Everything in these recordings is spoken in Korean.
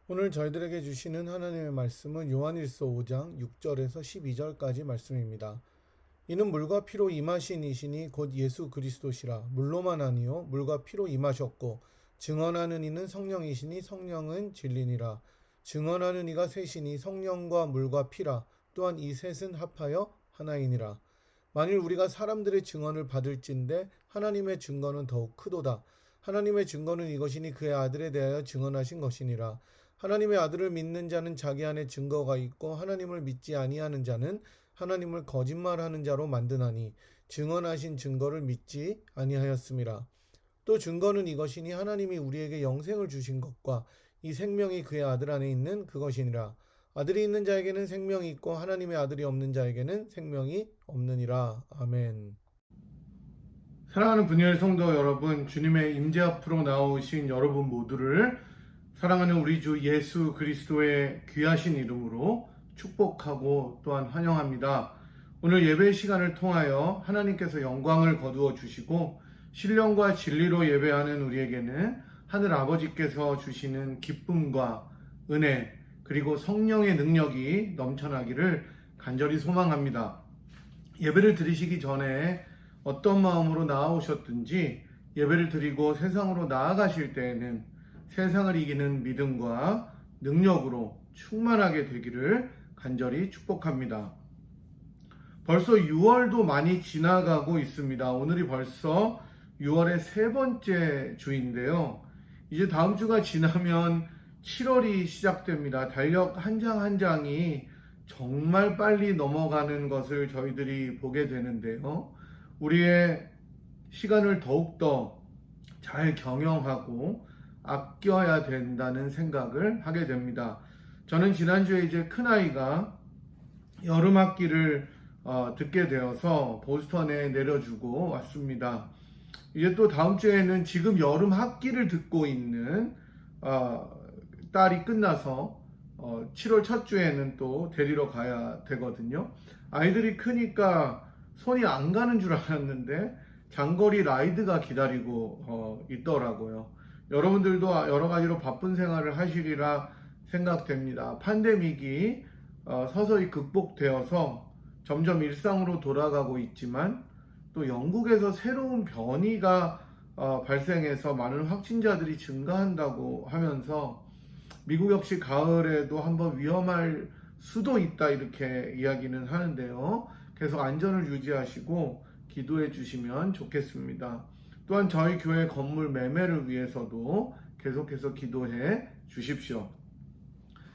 오늘 저희들에게 주시는 하나님의 말씀은 요한일서 5장 6절에서 12절까지 말씀입니다. 이는 물과 피로 임하신 이시니 곧 예수 그리스도시라. 물로만 아니요 물과 피로 임하셨고 증언하는 이는 성령이시니 성령은 진리니라. 증언하는 이가 셋이니 성령과 물과 피라. 또한 이 셋은 합하여 하나이니라. 만일 우리가 사람들의 증언을 받을진대 하나님의 증거는 더욱 크도다. 하나님의 증거는 이것이니 그의 아들에 대하여 증언하신 것이니라. 하나님의 아들을 믿는 자는 자기 안에 증거가 있고 하나님을 믿지 아니하는 자는 하나님을 거짓말하는 자로 만드나니 증언하신 증거를 믿지 아니하였음이라. 또 증거는 이것이니 하나님이 우리에게 영생을 주신 것과 이 생명이 그의 아들 안에 있는 그것이니라. 아들이 있는 자에게는 생명이 있고 하나님의 아들이 없는 자에게는 생명이 없느니라. 아멘. 사랑하는 분열 성도 여러분, 주님의 임재 앞으로 나오신 여러분 모두를 사랑하는 우리 주 예수 그리스도의 귀하신 이름으로 축복하고 또한 환영합니다. 오늘 예배 시간을 통하여 하나님께서 영광을 거두어 주시고 신령과 진리로 예배하는 우리에게는 하늘 아버지께서 주시는 기쁨과 은혜 그리고 성령의 능력이 넘쳐나기를 간절히 소망합니다. 예배를 드리시기 전에 어떤 마음으로 나아오셨든지 예배를 드리고 세상으로 나아가실 때에는 세상을 이기는 믿음과 능력으로 충만하게 되기를 간절히 축복합니다. 벌써 6월도 많이 지나가고 있습니다. 오늘이 벌써 6월의 세 번째 주인데요. 이제 다음 주가 지나면 7월이 시작됩니다. 달력 한 장 한 장이 정말 빨리 넘어가는 것을 저희들이 보게 되는데요. 우리의 시간을 더욱더 잘 경영하고 아껴야 된다는 생각을 하게 됩니다. 저는 지난주에 이제 큰아이가 여름 학기를 듣게 되어서 보스턴에 내려주고 왔습니다. 이제 또 다음 주에는 지금 여름 학기를 듣고 있는 딸이 끝나서 7월 첫 주에는 또 데리러 가야 되거든요. 아이들이 크니까 손이 안 가는 줄 알았는데 장거리 라이드가 기다리고 있더라고요. 여러분들도 여러 가지로 바쁜 생활을 하시리라 생각됩니다. 팬데믹이 서서히 극복되어서 점점 일상으로 돌아가고 있지만 또 영국에서 새로운 변이가 발생해서 많은 확진자들이 증가한다고 하면서 미국 역시 가을에도 한번 위험할 수도 있다 이렇게 이야기는 하는데요. 계속 안전을 유지하시고 기도해 주시면 좋겠습니다. 또한 저희 교회 건물 매매를 위해서도 계속해서 기도해 주십시오.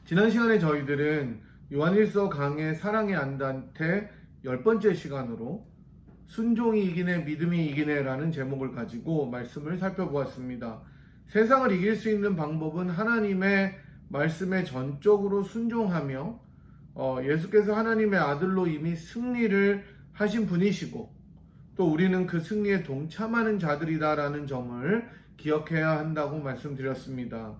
지난 시간에 저희들은 요한일서 강의 사랑의 안단테 10번째 시간으로 순종이 이기네 믿음이 이기네 라는 제목을 가지고 말씀을 살펴보았습니다. 세상을 이길 수 있는 방법은 하나님의 말씀에 전적으로 순종하며 예수께서 하나님의 아들로 이미 승리를 하신 분이시고 또 우리는 그 승리에 동참하는 자들이다라는 점을 기억해야 한다고 말씀드렸습니다.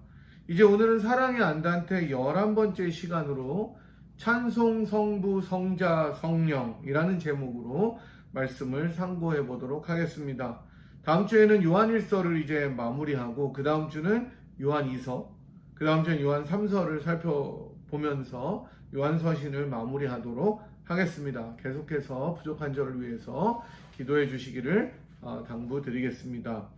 이제 오늘은 사랑의 안단테 11번째 시간으로 찬송 성부 성자 성령이라는 제목으로 말씀을 상고해 보도록 하겠습니다. 다음 주에는 요한일서를 이제 마무리하고 그 다음 주는 요한이서, 그 다음 주는 요한 3서를 살펴보면서 요한서신을 마무리하도록 하겠습니다. 계속해서 부족한 저를 위해서 기도해 주시기를 당부드리겠습니다.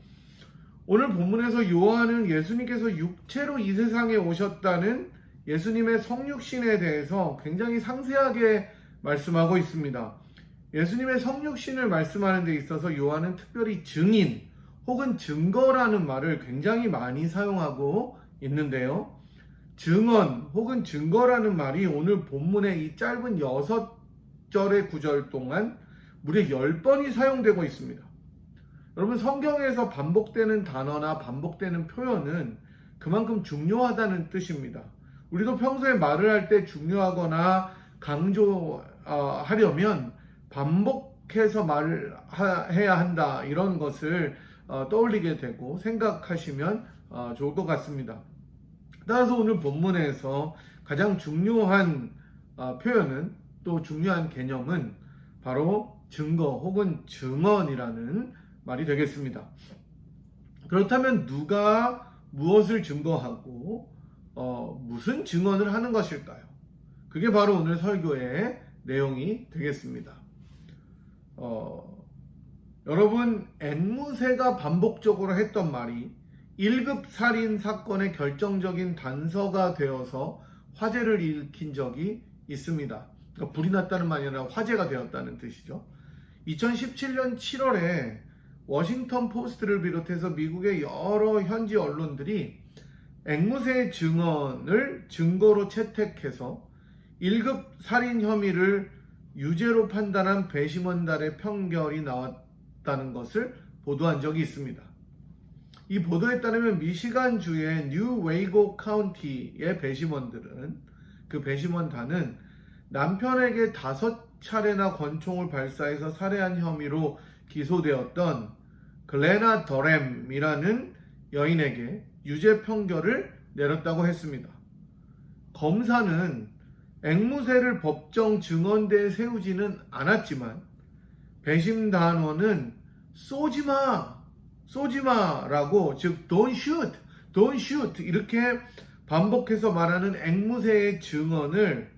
오늘 본문에서 요한은 예수님께서 육체로 이 세상에 오셨다는 예수님의 성육신에 대해서 굉장히 상세하게 말씀하고 있습니다. 예수님의 성육신을 말씀하는 데 있어서 요한은 특별히 증인 혹은 증거라는 말을 굉장히 많이 사용하고 있는데요. 증언 혹은 증거라는 말이 오늘 본문의 이 짧은 6절의 구절 동안 무려 10번이 사용되고 있습니다. 여러분, 성경에서 반복되는 단어나 반복되는 표현은 그만큼 중요하다는 뜻입니다. 우리도 평소에 말을 할 때 중요하거나 강조하려면 반복해서 말을 해야 한다 이런 것을 떠올리게 되고 생각하시면 좋을 것 같습니다. 따라서 오늘 본문에서 가장 중요한 표현은 또 중요한 개념은 바로 증거 혹은 증언이라는 말이 되겠습니다. 그렇다면 누가 무엇을 증거하고 무슨 증언을 하는 것일까요? 그게 바로 오늘 설교의 내용이 되겠습니다. 여러분, 앵무새가 반복적으로 했던 말이 1급 살인 사건의 결정적인 단서가 되어서 화제를 일으킨 적이 있습니다. 그러니까 불이 났다는 말이 아니라 화제가 되었다는 뜻이죠. 2017년 7월에 워싱턴 포스트를 비롯해서 미국의 여러 현지 언론들이 앵무새의 증언을 증거로 채택해서 1급 살인 혐의를 유죄로 판단한 배심원단의 판결이 나왔다는 것을 보도한 적이 있습니다. 이 보도에 따르면 미시간주의 뉴 웨이고 카운티의 배심원들은, 그 배심원단은 남편에게 5차례나 권총을 발사해서 살해한 혐의로 기소되었던 글레나 더램이라는 여인에게 유죄 판결을 내렸다고 했습니다. 검사는 앵무새를 법정 증언대에 세우지는 않았지만 배심단원은 쏘지마라고, 즉 don't shoot 이렇게 반복해서 말하는 앵무새의 증언을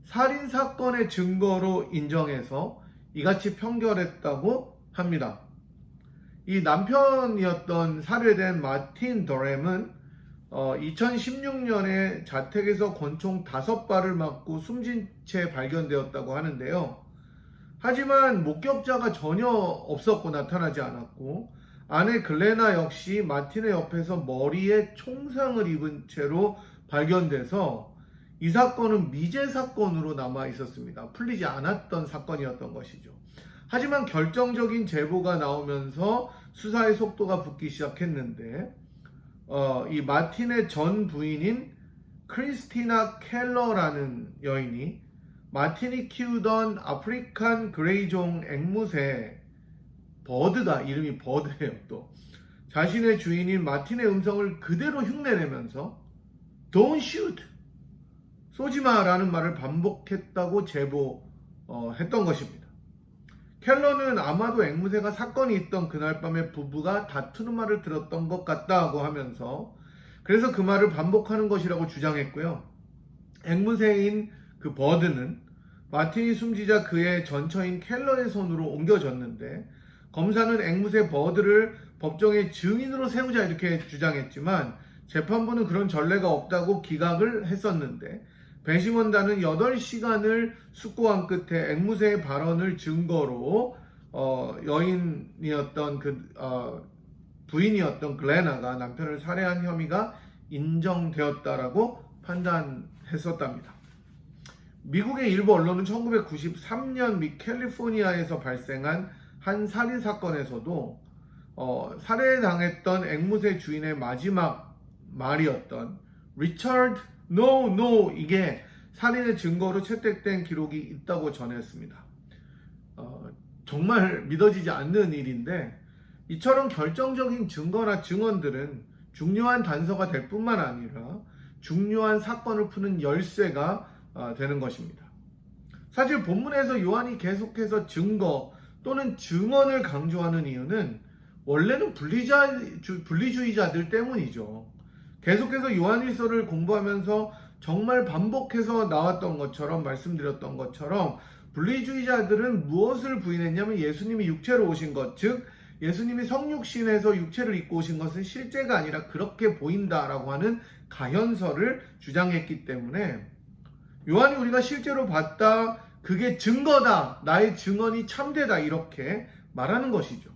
살인사건의 증거로 인정해서 이같이 판결했다고 합니다. 이 남편이었던 살해된 마틴 더램은 2016년에 자택에서 권총 5발을 맞고 숨진 채 발견되었다고 하는데요. 하지만 목격자가 전혀 없었고 나타나지 않았고, 아내 글레나 역시 마틴의 옆에서 머리에 총상을 입은 채로 발견돼서 이 사건은 미제 사건으로 남아 있었습니다. 풀리지 않았던 사건이었던 것이죠. 하지만 결정적인 제보가 나오면서 수사의 속도가 붙기 시작했는데, 이 마틴의 전 부인인 크리스티나 켈러라는 여인이 마틴이 키우던 아프리칸 그레이종 앵무새, 버드다, 이름이 버드예요. 또 자신의 주인인 마틴의 음성을 그대로 흉내내면서 Don't shoot, 쏘지마라는 말을 반복했다고 제보했던 것입니다. 켈러는 아마도 앵무새가 사건이 있던 그날 밤에 부부가 다투는 말을 들었던 것 같다고 하면서, 그래서 그 말을 반복하는 것이라고 주장했고요. 앵무새인 그 버드는 마틴이 숨지자 그의 전처인 켈러의 손으로 옮겨졌는데, 검사는 앵무새 버드를 법정의 증인으로 세우자 이렇게 주장했지만 재판부는 그런 전례가 없다고 기각을 했었는데, 배심원단은 8시간을 숙고한 끝에 앵무새의 발언을 증거로 여인이었던 부인이었던 글레나가 남편을 살해한 혐의가 인정되었다라고 판단했었답니다. 미국의 일부 언론은 1993년 미 캘리포니아에서 발생한 한 살인 사건에서도 살해당했던 앵무새 주인의 마지막 말이었던 리처드 No, 이게 살인의 증거로 채택된 기록이 있다고 전했습니다. 정말 믿어지지 않는 일인데, 이처럼 결정적인 증거나 증언들은 중요한 단서가 될 뿐만 아니라 중요한 사건을 푸는 열쇠가 되는 것입니다. 사실 본문에서 요한이 계속해서 증거 또는 증언을 강조하는 이유는 원래는 분리주의자들 때문이죠. 계속해서 요한일서를 공부하면서 정말 반복해서 나왔던 것처럼, 말씀드렸던 것처럼 분리주의자들은 무엇을 부인했냐면 예수님이 육체로 오신 것, 즉 예수님이 성육신에서 육체를 입고 오신 것은 실제가 아니라 그렇게 보인다라고 하는 가현설을 주장했기 때문에 요한이 우리가 실제로 봤다, 그게 증거다, 나의 증언이 참되다 이렇게 말하는 것이죠.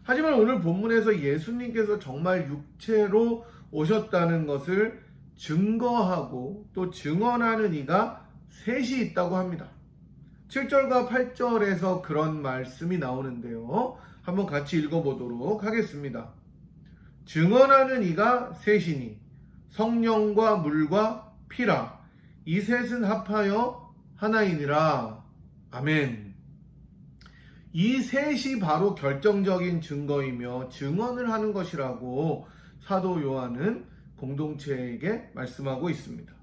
하지만 오늘 본문에서 예수님께서 정말 육체로 오셨다는 것을 증거하고 또 증언하는 이가 셋이 있다고 합니다. 7절과 8절에서 그런 말씀이 나오는데요. 한번 같이 읽어보도록 하겠습니다. 증언하는 이가 셋이니 성령과 물과 피라, 이 셋은 합하여 하나이니라. 아멘. 이 셋이 바로 결정적인 증거이며 증언을 하는 것이라고 사도 요한은 공동체에게 말씀하고 있습니다.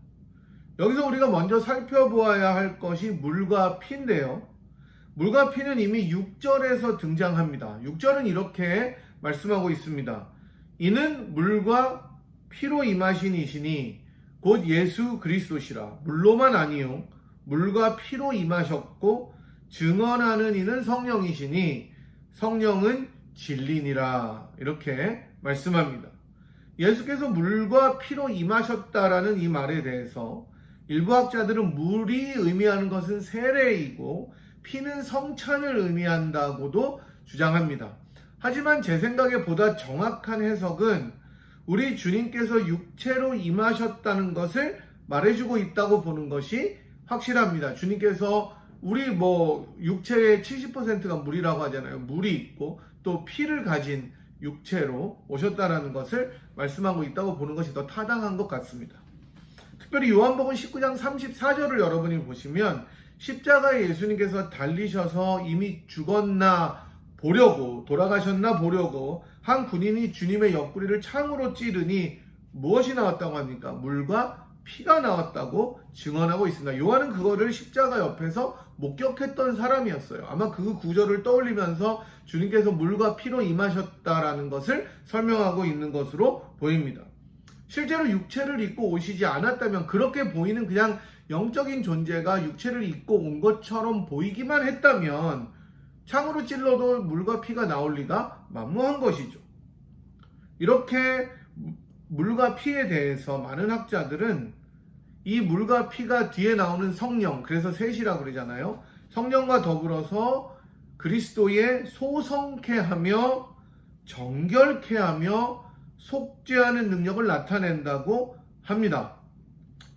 여기서 우리가 먼저 살펴보아야 할 것이 물과 피인데요. 물과 피는 이미 6절에서 등장합니다. 6절은 이렇게 말씀하고 있습니다. 이는 물과 피로 임하신 이시니 곧 예수 그리스도시라. 물로만 아니요 물과 피로 임하셨고 증언하는 이는 성령이시니 성령은 진리니라. 이렇게 말씀합니다. 예수께서 물과 피로 임하셨다라는 이 말에 대해서 일부 학자들은 물이 의미하는 것은 세례이고 피는 성찬을 의미한다고도 주장합니다. 하지만 제 생각에 보다 정확한 해석은 우리 주님께서 육체로 임하셨다는 것을 말해주고 있다고 보는 것이 확실합니다. 주님께서 우리 육체의 70%가 물이라고 하잖아요. 물이 있고 또 피를 가진 육체로 오셨다는 것을 말씀하고 있다고 보는 것이 더 타당한 것 같습니다. 특별히 요한복음 19장 34절을 여러분이 보시면 십자가에 예수님께서 달리셔서 이미 죽었나 보려고, 돌아가셨나 보려고 한 군인이 주님의 옆구리를 창으로 찌르니 무엇이 나왔다고 합니까? 물과 피가 나왔다고 증언하고 있습니다. 요한은 그거를 십자가 옆에서 목격했던 사람이었어요. 아마 그 구절을 떠올리면서 주님께서 물과 피로 임하셨다라는 것을 설명하고 있는 것으로 보입니다. 실제로 육체를 입고 오시지 않았다면 그렇게 보이는 그냥 영적인 존재가 육체를 입고 온 것처럼 보이기만 했다면 창으로 찔러도 물과 피가 나올 리가 만무한 것이죠. 이렇게 물과 피에 대해서 많은 학자들은 이 물과 피가 뒤에 나오는 성령, 그래서 셋이라고 그러잖아요. 성령과 더불어서 그리스도의 소성케 하며 정결케 하며 속죄하는 능력을 나타낸다고 합니다.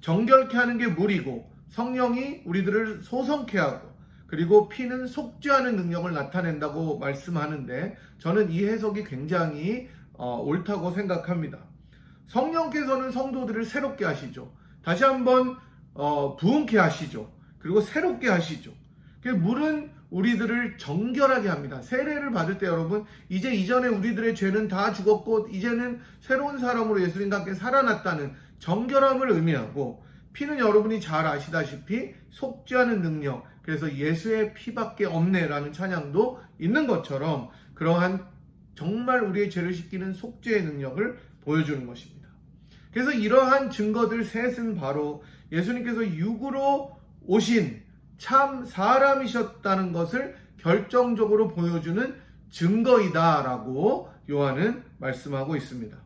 정결케 하는 게 물이고 성령이 우리들을 소성케 하고 그리고 피는 속죄하는 능력을 나타낸다고 말씀하는데 저는 이 해석이 굉장히 옳다고 생각합니다. 성령께서는 성도들을 새롭게 하시죠. 다시 한번 부흥케 하시죠. 그리고 새롭게 하시죠. 물은 우리들을 정결하게 합니다. 세례를 받을 때 여러분 이제 이전에 우리들의 죄는 다 죽었고 이제는 새로운 사람으로 예수님과 함께 살아났다는 정결함을 의미하고 피는 여러분이 잘 아시다시피 속죄하는 능력, 그래서 예수의 피밖에 없네라는 찬양도 있는 것처럼 그러한 정말 우리의 죄를 씻기는 속죄의 능력을 보여주는 것입니다. 그래서 이러한 증거들 셋은 바로 예수님께서 육으로 오신 참 사람이셨다는 것을 결정적으로 보여주는 증거이다라고 요한은 말씀하고 있습니다.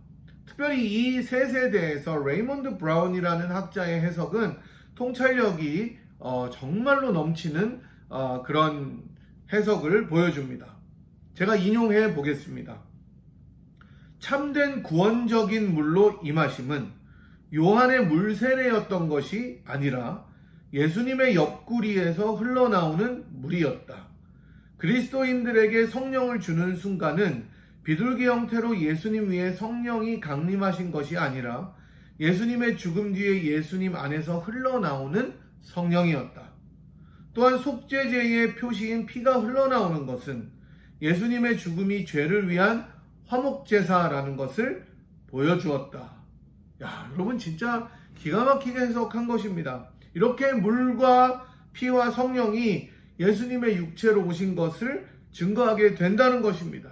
특별히 이 셋에 대해서 레이몬드 브라운이라는 학자의 해석은 통찰력이 정말로 넘치는 그런 해석을 보여줍니다. 제가 인용해 보겠습니다. 참된 구원적인 물로 임하심은 요한의 물세례였던 것이 아니라 예수님의 옆구리에서 흘러나오는 물이었다. 그리스도인들에게 성령을 주는 순간은 비둘기 형태로 예수님 위에 성령이 강림하신 것이 아니라 예수님의 죽음 뒤에 예수님 안에서 흘러나오는 성령이었다. 또한 속죄제의 표시인 피가 흘러나오는 것은 예수님의 죽음이 죄를 위한 화목제사라는 것을 보여주었다. 야, 여러분 진짜 기가 막히게 해석한 것입니다. 이렇게 물과 피와 성령이 예수님의 육체로 오신 것을 증거하게 된다는 것입니다.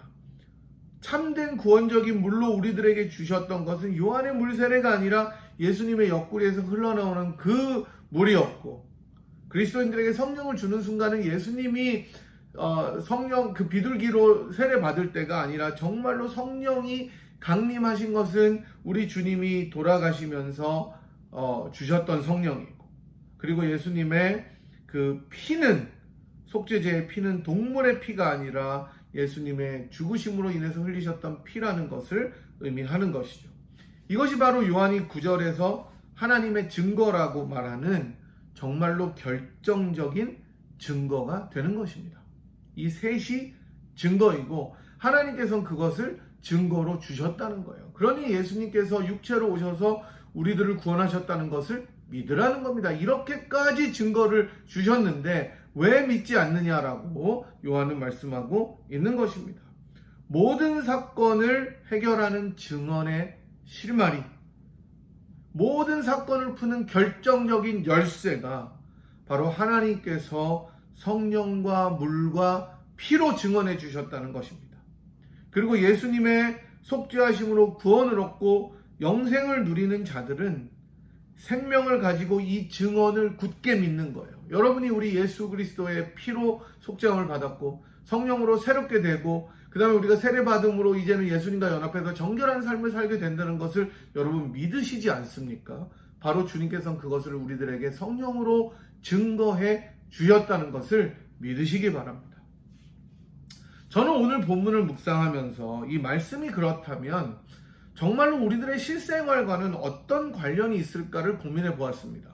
참된 구원적인 물로 우리들에게 주셨던 것은 요한의 물세례가 아니라 예수님의 옆구리에서 흘러나오는 그 물이었고, 그리스도인들에게 성령을 주는 순간은 예수님이 성령 그 비둘기로 세례 받을 때가 아니라 정말로 성령이 강림하신 것은 우리 주님이 돌아가시면서 주셨던 성령이고, 그리고 예수님의 그 피는 속죄제의 피는 동물의 피가 아니라 예수님의 죽으심으로 인해서 흘리셨던 피라는 것을 의미하는 것이죠. 이것이 바로 요한이 9절에서 하나님의 증거라고 말하는 정말로 결정적인 증거가 되는 것입니다. 이 셋이 증거이고 하나님께서는 그것을 증거로 주셨다는 거예요. 그러니 예수님께서 육체로 오셔서 우리들을 구원하셨다는 것을 믿으라는 겁니다. 이렇게까지 증거를 주셨는데 왜 믿지 않느냐라고 요한은 말씀하고 있는 것입니다. 모든 사건을 해결하는 증언의 실마리, 모든 사건을 푸는 결정적인 열쇠가 바로 하나님께서 성령과 물과 피로 증언해 주셨다는 것입니다. 그리고 예수님의 속죄하심으로 구원을 얻고 영생을 누리는 자들은 생명을 가지고 이 증언을 굳게 믿는 거예요. 여러분이 우리 예수 그리스도의 피로 속죄함을 받았고 성령으로 새롭게 되고 그 다음에 우리가 세례받음으로 이제는 예수님과 연합해서 정결한 삶을 살게 된다는 것을 여러분 믿으시지 않습니까? 바로 주님께서는 그것을 우리들에게 성령으로 증거해 주셨다는 것을 믿으시기 바랍니다. 저는 오늘 본문을 묵상하면서 이 말씀이 그렇다면 정말로 우리들의 실생활과는 어떤 관련이 있을까를 고민해 보았습니다.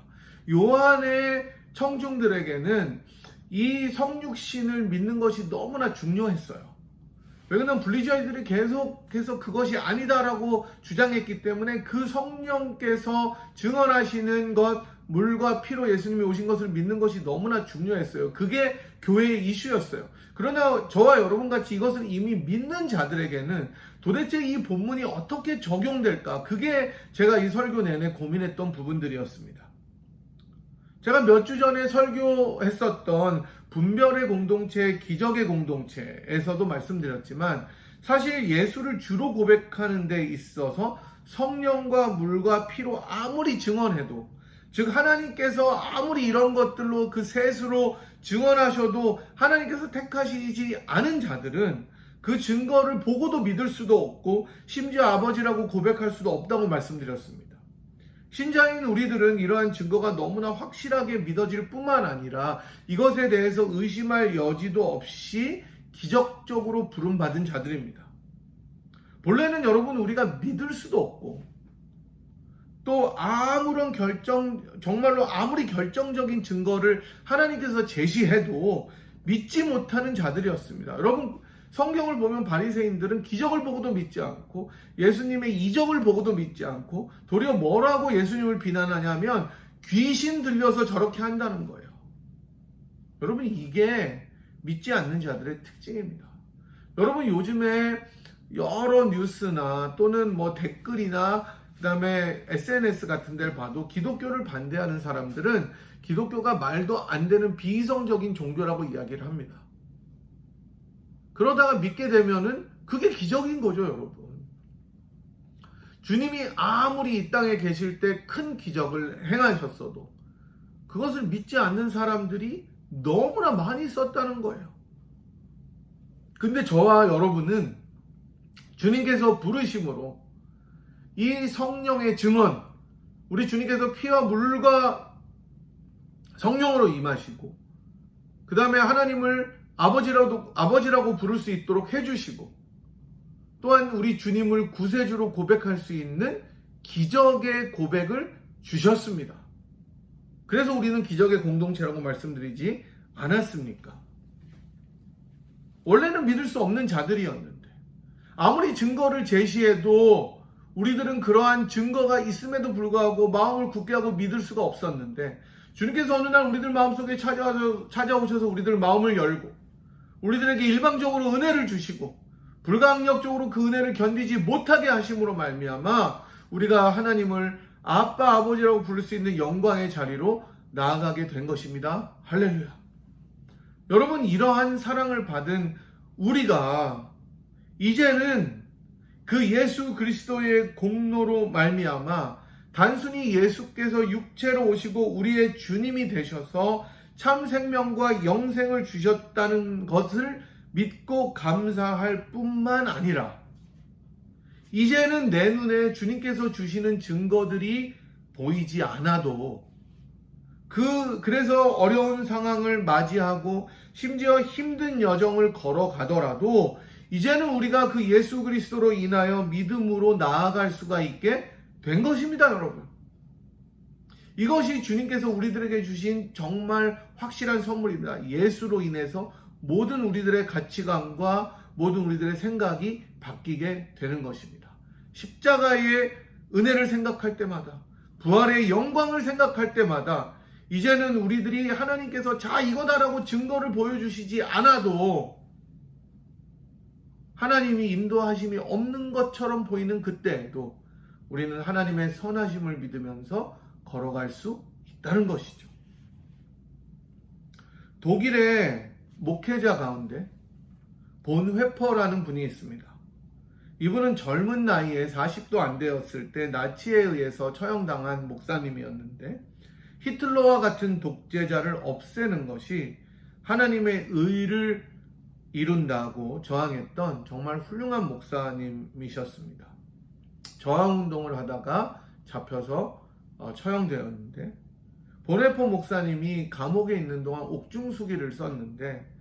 요한의 청중들에게는 이 성육신을 믿는 것이 너무나 중요했어요. 왜냐하면 분리주의자들이 계속해서 그것이 아니다라고 주장했기 때문에 그 성령께서 증언하시는 것, 물과 피로 예수님이 오신 것을 믿는 것이 너무나 중요했어요. 그게 교회의 이슈였어요. 그러나 저와 여러분같이 이것을 이미 믿는 자들에게는 도대체 이 본문이 어떻게 적용될까? 그게 제가 이 설교 내내 고민했던 부분들이었습니다. 제가 몇 주 전에 설교했었던 분별의 공동체, 기적의 공동체에서도 말씀드렸지만 사실 예수를 주로 고백하는 데 있어서 성령과 물과 피로 아무리 증언해도, 즉 하나님께서 아무리 이런 것들로 그 셋으로 증언하셔도 하나님께서 택하시지 않은 자들은 그 증거를 보고도 믿을 수도 없고 심지어 아버지라고 고백할 수도 없다고 말씀드렸습니다. 신자인 우리들은 이러한 증거가 너무나 확실하게 믿어질 뿐만 아니라 이것에 대해서 의심할 여지도 없이 기적적으로 부름받은 자들입니다. 본래는 여러분 우리가 믿을 수도 없고 또 정말로 아무리 결정적인 증거를 하나님께서 제시해도 믿지 못하는 자들이었습니다. 여러분 성경을 보면 바리새인들은 기적을 보고도 믿지 않고 예수님의 이적을 보고도 믿지 않고 도리어 뭐라고 예수님을 비난하냐면 귀신 들려서 저렇게 한다는 거예요. 여러분 이게 믿지 않는 자들의 특징입니다. 여러분 요즘에 여러 뉴스나 또는 뭐 댓글이나 그 다음에 SNS 같은 데를 봐도 기독교를 반대하는 사람들은 기독교가 말도 안 되는 비이성적인 종교라고 이야기를 합니다. 그러다가 믿게 되면은 그게 기적인 거죠, 여러분. 주님이 아무리 이 땅에 계실 때 큰 기적을 행하셨어도 그것을 믿지 않는 사람들이 너무나 많이 있었다는 거예요. 근데 저와 여러분은 주님께서 부르심으로 이 성령의 증언, 우리 주님께서 피와 물과 성령으로 임하시고 그 다음에 하나님을 아버지라고 부를 수 있도록 해주시고 또한 우리 주님을 구세주로 고백할 수 있는 기적의 고백을 주셨습니다. 그래서 우리는 기적의 공동체라고 말씀드리지 않았습니까? 원래는 믿을 수 없는 자들이었는데 아무리 증거를 제시해도 우리들은 그러한 증거가 있음에도 불구하고 마음을 굳게 하고 믿을 수가 없었는데 주님께서 어느 날 우리들 마음속에 찾아오셔서 우리들 마음을 열고 우리들에게 일방적으로 은혜를 주시고 불가항력적으로 그 은혜를 견디지 못하게 하심으로 말미암아 우리가 하나님을 아빠 아버지라고 부를 수 있는 영광의 자리로 나아가게 된 것입니다. 할렐루야. 여러분 이러한 사랑을 받은 우리가 이제는 그 예수 그리스도의 공로로 말미암아 단순히 예수께서 육체로 오시고 우리의 주님이 되셔서 참 생명과 영생을 주셨다는 것을 믿고 감사할 뿐만 아니라 이제는 내 눈에 주님께서 주시는 증거들이 보이지 않아도 그래서 어려운 상황을 맞이하고 심지어 힘든 여정을 걸어가더라도 이제는 우리가 그 예수 그리스도로 인하여 믿음으로 나아갈 수가 있게 된 것입니다, 여러분. 이것이 주님께서 우리들에게 주신 정말 확실한 선물입니다. 예수로 인해서 모든 우리들의 가치관과 모든 우리들의 생각이 바뀌게 되는 것입니다. 십자가의 은혜를 생각할 때마다, 부활의 영광을 생각할 때마다 이제는 우리들이 하나님께서 자 이거다라고 증거를 보여주시지 않아도 하나님이 인도하심이 없는 것처럼 보이는 그때에도 우리는 하나님의 선하심을 믿으면서 걸어갈 수 있다는 것이죠. 독일의 목회자 가운데 본 회퍼라는 분이 있습니다. 이분은 젊은 나이에 40도 안 되었을 때 나치에 의해서 처형당한 목사님이었는데 히틀러와 같은 독재자를 없애는 것이 하나님의 의를 이룬다고 저항했던 정말 훌륭한 목사님이셨습니다. 저항운동을 하다가 잡혀서 처형되었는데 보네포 목사님이 감옥에 있는 동안 옥중수기를 썼는데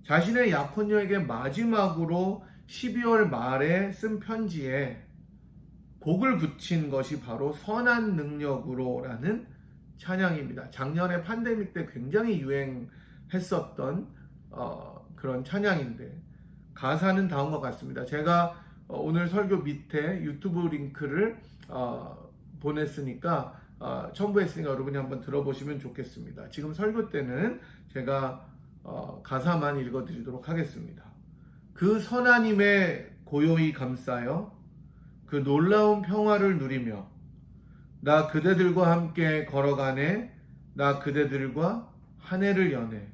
자신의 약혼녀에게 마지막으로 12월 말에 쓴 편지에 곡을 붙인 것이 바로 선한 능력으로라는 찬양입니다. 작년에 팬데믹 때 굉장히 유행했었던 그런 찬양인데 가사는 다음과 같습니다. 제가 오늘 설교 밑에 유튜브 링크를 보냈으니까 첨부했으니까 여러분이 한번 들어보시면 좋겠습니다. 지금 설교 때는 제가 가사만 읽어드리도록 하겠습니다. 그 선하님의 고요히 감싸여 그 놀라운 평화를 누리며 나 그대들과 함께 걸어가네. 나 그대들과 한 해를 여네.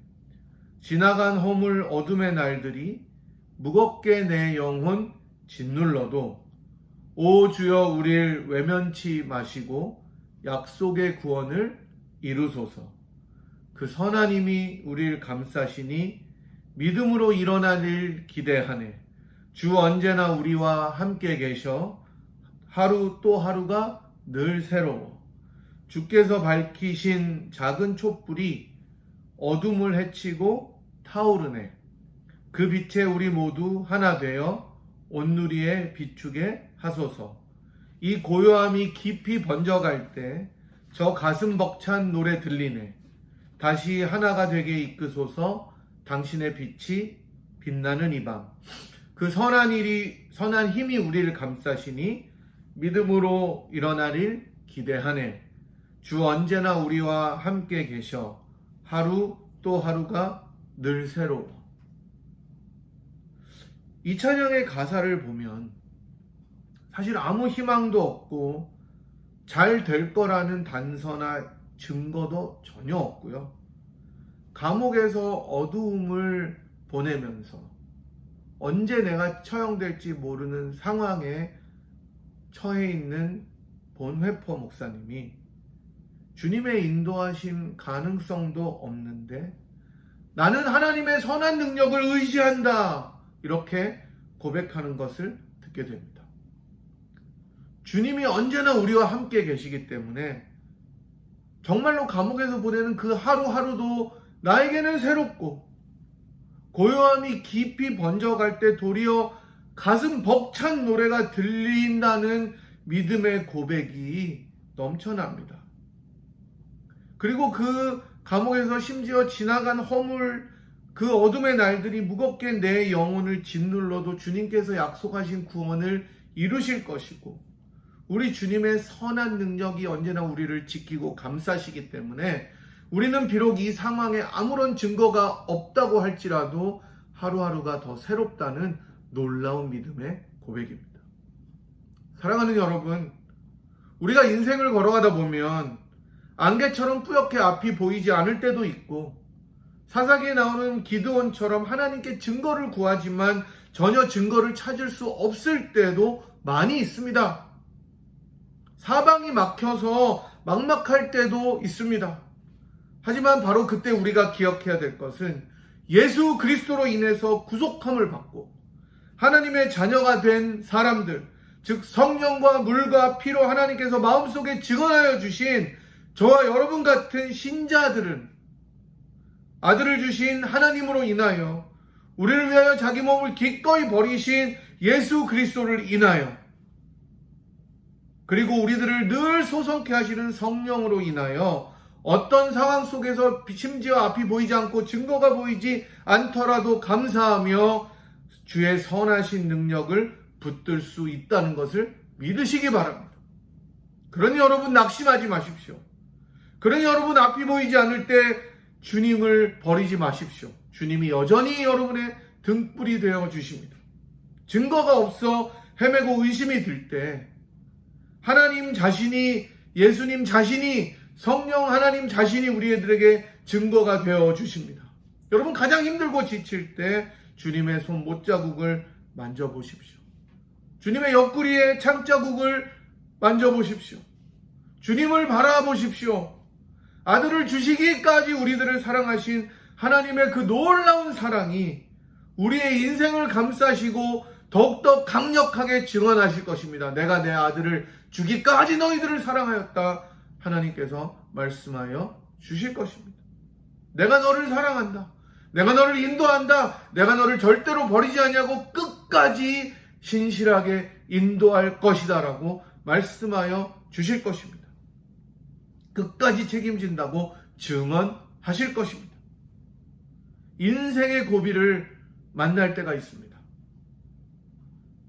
지나간 허물 어둠의 날들이 무겁게 내 영혼 짓눌러도 오 주여 우릴 외면치 마시고 약속의 구원을 이루소서. 그 선하님이 우릴 감싸시니 믿음으로 일어날 일 기대하네. 주 언제나 우리와 함께 계셔 하루 또 하루가 늘 새로워. 주께서 밝히신 작은 촛불이 어둠을 헤치고 타오르네. 그 빛에 우리 모두 하나 되어 온누리에 비추게 하소서. 이 고요함이 깊이 번져갈 때 저 가슴 벅찬 노래 들리네. 다시 하나가 되게 이끄소서. 당신의 빛이 빛나는 이 밤. 그 선한 힘이 우리를 감싸시니 믿음으로 일어날 일 기대하네. 주 언제나 우리와 함께 계셔 하루 또 하루가 늘 새로워. 이 찬양의 가사를 보면 사실 아무 희망도 없고 잘 될 거라는 단서나 증거도 전혀 없고요. 감옥에서 어두움을 보내면서 언제 내가 처형될지 모르는 상황에 처해 있는 본회포 목사님이 주님의 인도하심 가능성도 없는데 나는 하나님의 선한 능력을 의지한다. 이렇게 고백하는 것을 듣게 됩니다. 주님이 언제나 우리와 함께 계시기 때문에 정말로 감옥에서 보내는 그 하루하루도 나에게는 새롭고 고요함이 깊이 번져갈 때 도리어 가슴 벅찬 노래가 들린다는 믿음의 고백이 넘쳐납니다. 그리고 그 감옥에서 심지어 지나간 허물, 그 어둠의 날들이 무겁게 내 영혼을 짓눌러도 주님께서 약속하신 구원을 이루실 것이고 우리 주님의 선한 능력이 언제나 우리를 지키고 감싸시기 때문에 우리는 비록 이 상황에 아무런 증거가 없다고 할지라도 하루하루가 더 새롭다는 놀라운 믿음의 고백입니다. 사랑하는 여러분, 우리가 인생을 걸어가다 보면 안개처럼 뿌옇게 앞이 보이지 않을 때도 있고 사사기에 나오는 기드온처럼 하나님께 증거를 구하지만 전혀 증거를 찾을 수 없을 때도 많이 있습니다. 사방이 막혀서 막막할 때도 있습니다. 하지만 바로 그때 우리가 기억해야 될 것은 예수 그리스도로 인해서 구속함을 받고 하나님의 자녀가 된 사람들, 즉 성령과 물과 피로 하나님께서 마음속에 증언하여 주신 저와 여러분 같은 신자들은 아들을 주신 하나님으로 인하여 우리를 위하여 자기 몸을 기꺼이 버리신 예수 그리스도를 인하여 그리고 우리들을 늘 소성케 하시는 성령으로 인하여 어떤 상황 속에서 심지어 앞이 보이지 않고 증거가 보이지 않더라도 감사하며 주의 선하신 능력을 붙들 수 있다는 것을 믿으시기 바랍니다. 그러니 여러분 낙심하지 마십시오. 그러니 여러분 앞이 보이지 않을 때 주님을 버리지 마십시오. 주님이 여전히 여러분의 등불이 되어 주십니다. 증거가 없어 헤매고 의심이 들 때 하나님 자신이, 예수님 자신이, 성령 하나님 자신이 우리들에게 증거가 되어 주십니다. 여러분 가장 힘들고 지칠 때 주님의 손 못자국을 만져보십시오. 주님의 옆구리에 창자국을 만져보십시오. 주님을 바라보십시오. 아들을 주시기까지 우리들을 사랑하신 하나님의 그 놀라운 사랑이 우리의 인생을 감싸시고 더욱더 강력하게 증언하실 것입니다. 내가 내 아들을 주기까지 너희들을 사랑하였다. 하나님께서 말씀하여 주실 것입니다. 내가 너를 사랑한다. 내가 너를 인도한다. 내가 너를 절대로 버리지 아니하고 끝까지 신실하게 인도할 것이다 라고 말씀하여 주실 것입니다. 끝까지 책임진다고 증언하실 것입니다. 인생의 고비를 만날 때가 있습니다.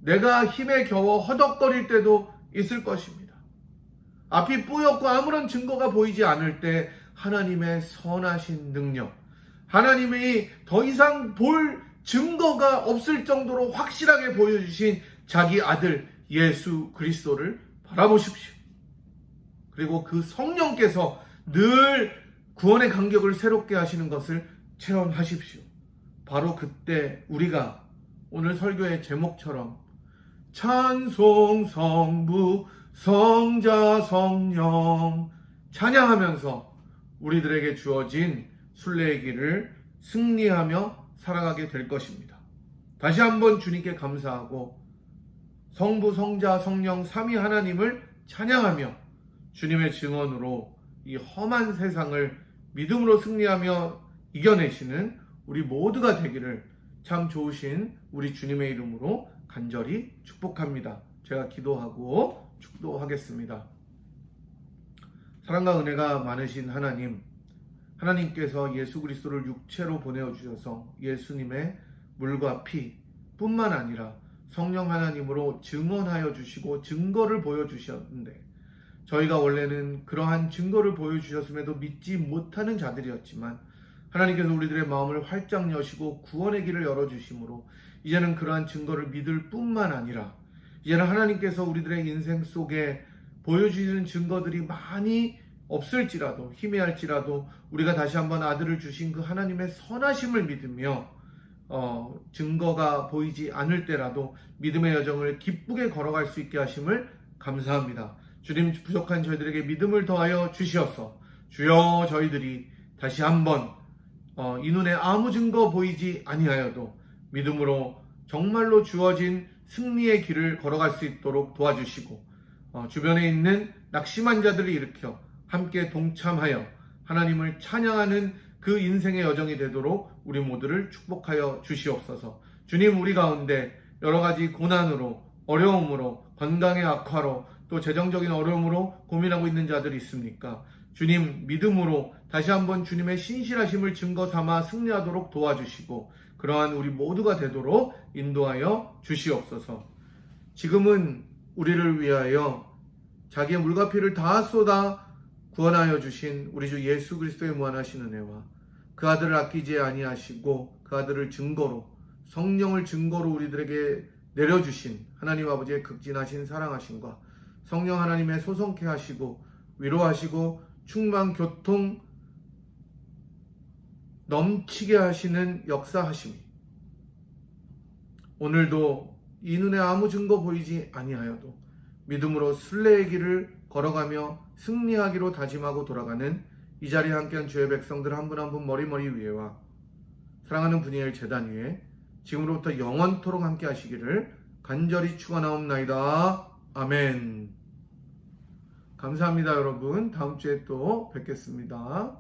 내가 힘에 겨워 허덕거릴 때도 있을 것입니다. 앞이 뿌옇고 아무런 증거가 보이지 않을 때 하나님의 선하신 능력, 하나님이 더 이상 볼 증거가 없을 정도로 확실하게 보여주신 자기 아들 예수 그리스도를 바라보십시오. 그리고 그 성령께서 늘 구원의 간격을 새롭게 하시는 것을 체험하십시오. 바로 그때 우리가 오늘 설교의 제목처럼 찬송 성부 성자 성령 찬양하면서 우리들에게 주어진 순례의 길을 승리하며 살아가게 될 것입니다. 다시 한번 주님께 감사하고 성부 성자 성령 삼위 하나님을 찬양하며 주님의 증언으로 이 험한 세상을 믿음으로 승리하며 이겨내시는 우리 모두가 되기를 참 좋으신 우리 주님의 이름으로 간절히 축복합니다. 제가 기도하고 축도하겠습니다. 사랑과 은혜가 많으신 하나님, 하나님께서 예수 그리스도를 육체로 보내주셔서 예수님의 물과 피 뿐만 아니라 성령 하나님으로 증언하여 주시고 증거를 보여주셨는데 저희가 원래는 그러한 증거를 보여주셨음에도 믿지 못하는 자들이었지만 하나님께서 우리들의 마음을 활짝 여시고 구원의 길을 열어주심으로 이제는 그러한 증거를 믿을 뿐만 아니라 이제는 하나님께서 우리들의 인생 속에 보여주시는 증거들이 많이 없을지라도 희미할지라도 우리가 다시 한번 아들을 주신 그 하나님의 선하심을 믿으며 증거가 보이지 않을 때라도 믿음의 여정을 기쁘게 걸어갈 수 있게 하심을 감사합니다. 주님, 부족한 저희들에게 믿음을 더하여 주시어서 주여 저희들이 다시 한번 이 눈에 아무 증거 보이지 아니하여도 믿음으로 정말로 주어진 승리의 길을 걸어갈 수 있도록 도와주시고 주변에 있는 낙심한 자들을 일으켜 함께 동참하여 하나님을 찬양하는 그 인생의 여정이 되도록 우리 모두를 축복하여 주시옵소서. 주님, 우리 가운데 여러 가지 고난으로 어려움으로 건강의 악화로 또 재정적인 어려움으로 고민하고 있는 자들이 있습니까? 주님, 믿음으로 다시 한번 주님의 신실하심을 증거 삼아 승리하도록 도와주시고 그러한 우리 모두가 되도록 인도하여 주시옵소서. 지금은 우리를 위하여 자기의 물과 피를 다 쏟아 구원하여 주신 우리 주 예수 그리스도의 무한하신 은혜와 그 아들을 아끼지 아니하시고 그 아들을 증거로 성령을 증거로 우리들에게 내려주신 하나님 아버지의 극진하신 사랑하심과 성령 하나님의 소성케 하시고 위로하시고 충만 교통 넘치게 하시는 역사하심이 오늘도 이 눈에 아무 증거 보이지 아니하여도 믿음으로 순례의 길을 걸어가며 승리하기로 다짐하고 돌아가는 이 자리에 함께한 주의 백성들 한 분 한 분 머리머리 위에와 사랑하는 분이엘 제단 위에 지금으로부터 영원토록 함께 하시기를 간절히 축원하옵나이다. 아멘. 감사합니다, 여러분. 다음 주에 또 뵙겠습니다.